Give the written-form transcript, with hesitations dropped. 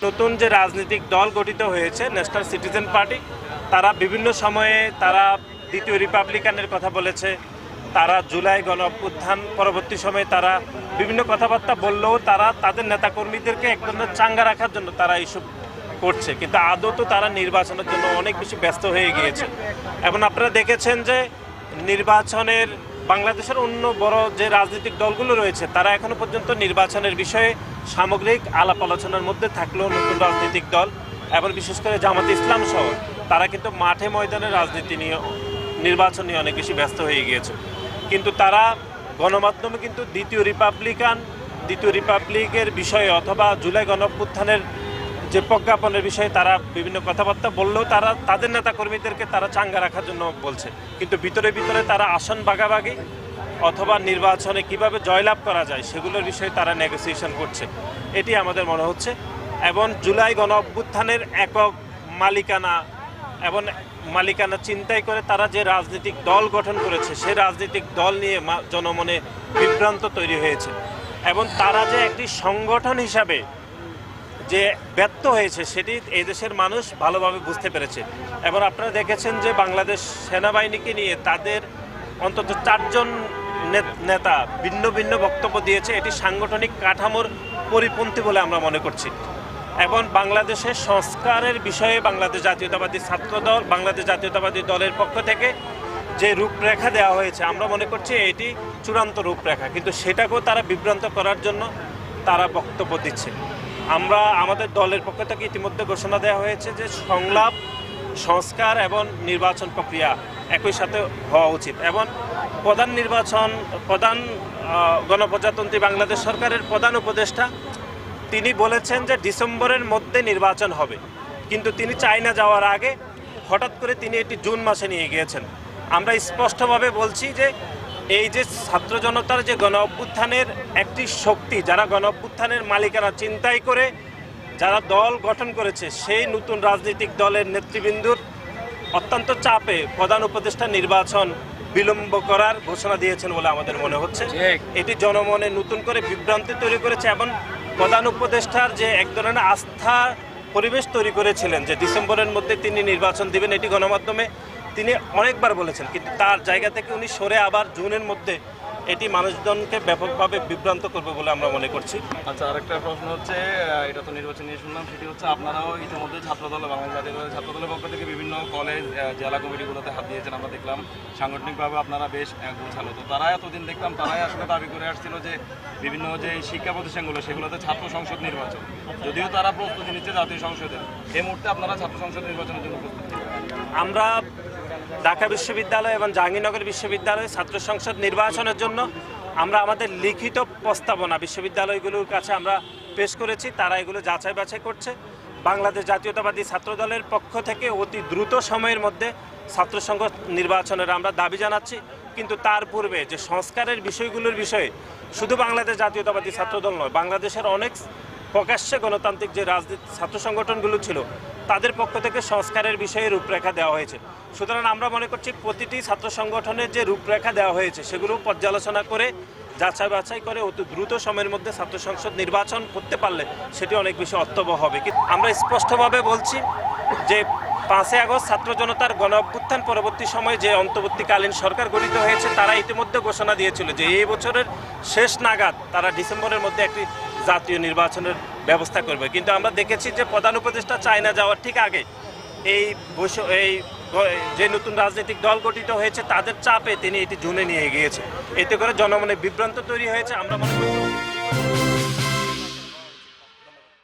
নতুন যে রাজনৈতিক দল গঠিত হয়েছে ন্যাশনাল সিটিজেন পার্টি, তারা বিভিন্ন সময়ে তারা দ্বিতীয় রিপাবলিকানের কথা বলেছে, তারা জুলাই গণ অভ্যুত্থান পরবর্তী সময়ে তারা বিভিন্ন কথাবার্তা বললেও তারা তাদের নেতাকর্মীদেরকে এক ধরনের চাঙ্গা রাখার জন্য তারা এইসব করছে, কিন্তু আদৌ তো তারা নির্বাচনের জন্য অনেক বেশি ব্যস্ত হয়ে গিয়েছে। এবং আপনারা দেখেছেন যে নির্বাচনের বাংলাদেশের অন্য বড় যে রাজনৈতিক দলগুলো রয়েছে তারা এখনো পর্যন্ত নির্বাচনের বিষয়ে সামগ্রিক আলাপ আলোচনার মধ্যে থাকলেও নতুন রাজনৈতিক দল এবং বিশেষ করে জামাতে ইসলাম সহ তারা কিন্তু মাঠে ময়দানে রাজনীতি নিয়ে নির্বাচন নিয়ে অনেক বেশি ব্যস্ত হয়ে গিয়েছে। কিন্তু তারা গণমাধ্যমে কিন্তু দ্বিতীয় রিপাবলিকের বিষয়ে অথবা জুলাই গণ অভ্যুত্থানের যে প্রজ্ঞাপনের বিষয়ে তারা বিভিন্ন কথাবার্তা বললেও তারা তাদের নেতাকর্মীদেরকে তারা চাঙ্গা রাখার জন্য বলছে, কিন্তু ভিতরে ভিতরে তারা আসন ভাগাভাগি অথবা নির্বাচনে কিভাবে জয়লাভ করা যায় সেগুলোর বিষয়ে তারা নেগোসিয়েশন করছে, এটি আমাদের মনে হচ্ছে। এবং জুলাই গণ অভ্যুত্থানের একক মালিকানা চিন্তাই করে তারা যে রাজনৈতিক দল গঠন করেছে সেই রাজনৈতিক দল নিয়ে জনমনে বিভ্রান্ত তৈরি হয়েছে এবং তারা যে একটি সংগঠন হিসাবে যে ব্যর্থ হয়েছে সেটি এই দেশের মানুষ ভালোভাবে বুঝতে পেরেছে। এবং আপনারা দেখেছেন যে বাংলাদেশ সেনাবাহিনীকে নিয়ে তাদের অন্তত 4 জন নেতা ভিন্ন ভিন্ন বক্তব্য দিয়েছে, এটি সাংগঠনিক কাঠামোর পরিপন্থী বলে আমরা মনে করছি। এবং বাংলাদেশের সংস্কারের বিষয়ে বাংলাদেশ জাতীয়তাবাদী ছাত্রদল, বাংলাদেশ জাতীয়তাবাদী দলের পক্ষ থেকে যে রূপরেখা দেওয়া হয়েছে আমরা মনে করছি এটি চূড়ান্ত রূপরেখা, কিন্তু সেটাকেও তারা বিভ্রান্ত করার জন্য তারা বক্তব্য দিচ্ছে। আমরা আমাদের দলের পক্ষ থেকে ইতিমধ্যে ঘোষণা দেওয়া হয়েছে যে সংলাপ, সংস্কার এবং নির্বাচন প্রক্রিয়া একই সাথে হওয়া উচিত। এবং প্রধান গণপ্রজাতন্ত্রী বাংলাদেশ সরকারের প্রধান উপদেষ্টা তিনি বলেছেন যে ডিসেম্বরের মধ্যে নির্বাচন হবে, কিন্তু তিনি চায়না যাওয়ার আগে হঠাৎ করে তিনি এটি জুন মাসে নিয়ে গিয়েছেন। আমরা স্পষ্টভাবে বলছি যে এই যে ছাত্র জনতার যে গণ অভ্যুত্থানের একটি শক্তি, যারা গণ অভ্যুত্থানের মালিকানা চিন্তাই করে যারা দল গঠন করেছে, সেই নতুন রাজনৈতিক দলের নেতৃবৃন্দুর অত্যন্ত চাপে প্রধান উপদেষ্টা নির্বাচন বিলম্ব করার ঘোষণা দিয়েছেন বলে আমাদের মনে হচ্ছে। এটি জনমনে নতুন করে বিভ্রান্তি তৈরি করেছে এবং প্রধান উপদেষ্টার যে এক ধরনের আস্থা পরিবেশ তৈরি করেছিলেন যে ডিসেম্বরের মধ্যে তিনি নির্বাচন দিবেন, এটি গণমাধ্যমে তিনি অনেকবার বলেছেন, কিন্তু তার জায়গা থেকে উনি সরে আবার জুনের মধ্যে এটি মানুষজনকে ব্যাপকভাবে বিভ্রান্ত করবে বলে আমরা মনে করছি। আচ্ছা, আরেকটা প্রশ্ন হচ্ছে, এটা তো নির্বাচন নিয়ে শুনলাম, সেটি হচ্ছে আপনারাও ইতিমধ্যে ছাত্রদল, বাংলাদেশ জাতীয়তাবাদী ছাত্রদলের পক্ষ থেকে বিভিন্ন কলেজ, জেলা কমিটিগুলোতে হাত দিয়েছেন। আমরা দেখলাম সাংগঠনিকভাবে আপনারা বেশ গোছালো। তো তারা এতদিন দেখলাম তারাই আসলে দাবি করে আসছিল যে বিভিন্ন যে শিক্ষা প্রতিষ্ঠানগুলো সেগুলোতে ছাত্র সংসদ নির্বাচন, যদিও তারা প্রস্তুতি নিচ্ছে জাতীয় সংসদের, এই মুহূর্তে আপনারা ছাত্র সংসদ নির্বাচনের জন্য প্রস্তুতি? আমরা ঢাকা বিশ্ববিদ্যালয় এবং জাহাঙ্গীরনগর বিশ্ববিদ্যালয়ে ছাত্র সংসদ নির্বাচনের জন্য আমরা আমাদের লিখিত প্রস্তাবনা বিশ্ববিদ্যালয়গুলোর কাছে আমরা পেশ করেছি, তারা এগুলো যাচাই বাছাই করছে। বাংলাদেশ জাতীয়তাবাদী ছাত্রদলের পক্ষ থেকে অতি দ্রুত সময়ের মধ্যে ছাত্র সংসদ নির্বাচনের আমরা দাবি জানাচ্ছি, কিন্তু তার পূর্বে যে সংস্কারের বিষয়গুলোর বিষয়ে শুধু বাংলাদেশ জাতীয়তাবাদী ছাত্রদল নয়, বাংলাদেশের অনেক প্রকাশ্যে গণতান্ত্রিক যে রাজনীতি ছাত্র সংগঠনগুলো ছিল তাদের পক্ষ থেকে সংস্কারের বিষয়ে রূপরেখা দেওয়া হয়েছে। সুতরাং আমরা মনে করছি প্রতিটি ছাত্র সংগঠনের যে রূপরেখা দেওয়া হয়েছে সেগুলো পর্যালোচনা করে যাচাই বাছাই করে অতি দ্রুত সময়ের মধ্যে ছাত্র সংসদ নির্বাচন করতে পারলে সেটি অনেক বেশি অর্থবহ হবে। কিন্তু আমরা স্পষ্টভাবে বলছি যে 5ই আগস্ট ছাত্র জনতার গণ অভ্যুত্থান পরবর্তী সময়ে যে অন্তর্বর্তীকালীন সরকার গঠিত হয়েছে তারা ইতিমধ্যে ঘোষণা দিয়েছিল যে এই বছরের শেষ নাগাদ তারা ডিসেম্বরের মধ্যে একটি জাতীয় নির্বাচনের ব্যবস্থা করবে, কিন্তু আমরা দেখেছি যে প্রধান উপদেষ্টা চায়না যাওয়ার ঠিক আগে এই যে নতুন রাজনৈতিক দল গঠিত হয়েছে তাদের চাপে তিনি এটি জুনে নিয়ে গিয়েছে, এতে করে জনমনে বিভ্রান্ত তৈরি হয়েছে। আমরা মনে করি